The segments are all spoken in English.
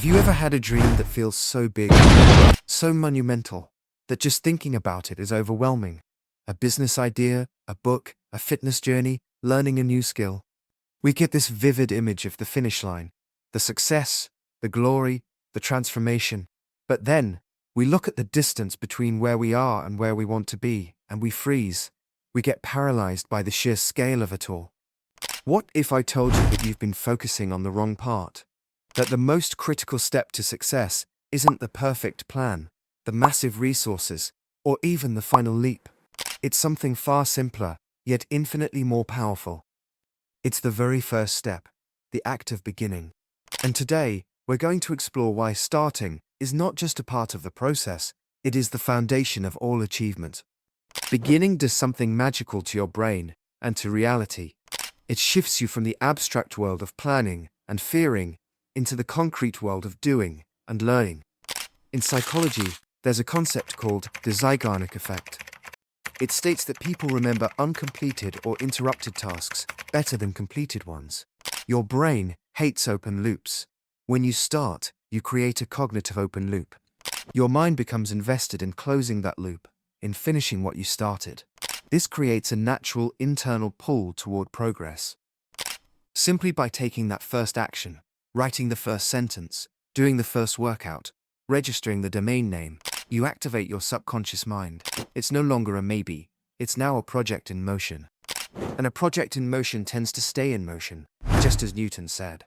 Have you ever had a dream that feels so big, so monumental, that just thinking about it is overwhelming? A business idea, a book, a fitness journey, learning a new skill. We get this vivid image of the finish line, the success, the glory, the transformation. But then, we look at the distance between where we are and where we want to be, and we freeze. We get paralyzed by the sheer scale of it all. What if I told you that you've been focusing on the wrong part? That the most critical step to success isn't the perfect plan, the massive resources, or even the final leap. It's something far simpler, yet infinitely more powerful. It's the very first step, the act of beginning. And today, we're going to explore why starting is not just a part of the process, it is the foundation of all achievement. Beginning does something magical to your brain and to reality. It shifts you from the abstract world of planning and fearing into the concrete world of doing and learning. In psychology, there's a concept called the Zeigarnik effect. It states that people remember uncompleted or interrupted tasks better than completed ones. Your brain hates open loops. When you start, you create a cognitive open loop. Your mind becomes invested in closing that loop, in finishing what you started. This creates a natural internal pull toward progress. Simply by taking that first action, writing the first sentence, doing the first workout, registering the domain name, you activate your subconscious mind. It's no longer a maybe, it's now a project in motion. And a project in motion tends to stay in motion, just as Newton said.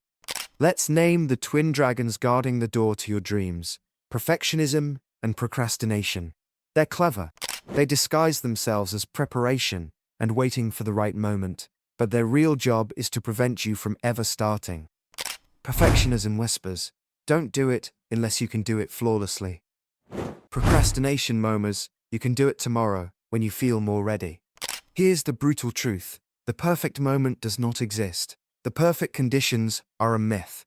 Let's name the twin dragons guarding the door to your dreams: perfectionism and procrastination. They're clever. They disguise themselves as preparation and waiting for the right moment, but their real job is to prevent you from ever starting. Perfectionism whispers, "Don't do it unless you can do it flawlessly." Procrastination murmurs, "You can do it tomorrow when you feel more ready." Here's the brutal truth: the perfect moment does not exist. The perfect conditions are a myth.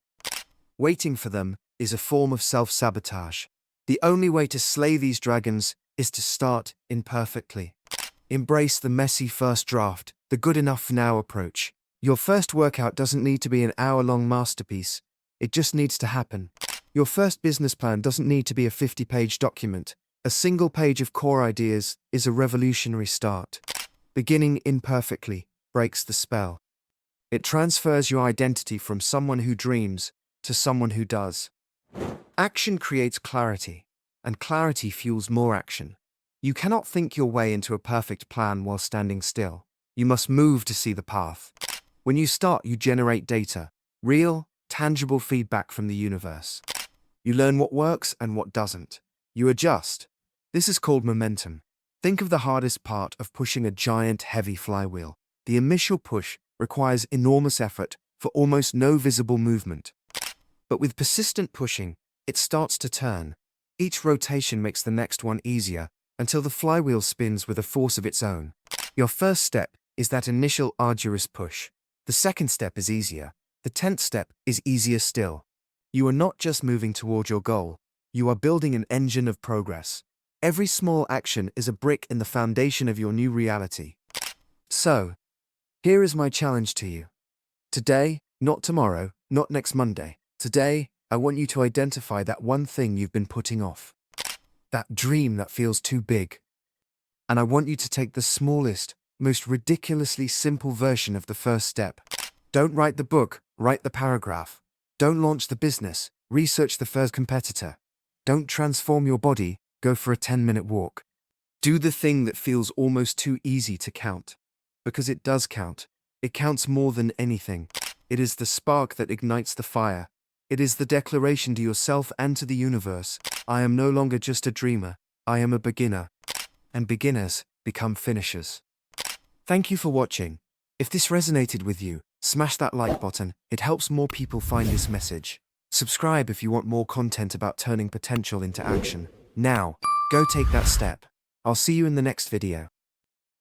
Waiting for them is a form of self-sabotage. The only way to slay these dragons is to start imperfectly. Embrace the messy first draft, the good enough now approach. Your first workout doesn't need to be an hour-long masterpiece. It just needs to happen. Your first business plan doesn't need to be a 50-page document. A single page of core ideas is a revolutionary start. Beginning imperfectly breaks the spell. It transfers your identity from someone who dreams to someone who does. Action creates clarity, and clarity fuels more action. You cannot think your way into a perfect plan while standing still. You must move to see the path. When you start, you generate data, real, tangible feedback from the universe. You learn what works and what doesn't. You adjust. This is called momentum. Think of the hardest part of pushing a giant, heavy flywheel. The initial push requires enormous effort for almost no visible movement. But with persistent pushing, it starts to turn. Each rotation makes the next one easier until the flywheel spins with a force of its own. Your first step is that initial arduous push. The second step is easier. The 10th step is easier still. You are not just moving toward your goal. You are building an engine of progress. Every small action is a brick in the foundation of your new reality. So, here is my challenge to you. Today, not tomorrow, not next Monday. Today, I want you to identify that one thing you've been putting off. That dream that feels too big. And I want you to take the smallest, most ridiculously simple version of the first step. Don't write the book, write the paragraph. Don't launch the business, research the first competitor. Don't transform your body, go for a 10-minute walk. Do the thing that feels almost too easy to count. Because it does count. It counts more than anything. It is the spark that ignites the fire. It is the declaration to yourself and to the universe: I am no longer just a dreamer, I am a beginner. And beginners become finishers. Thank you for watching. If this resonated with you, smash that like button. It helps more people find this message. Subscribe if you want more content about turning potential into action. Now, go take that step. I'll see you in the next video.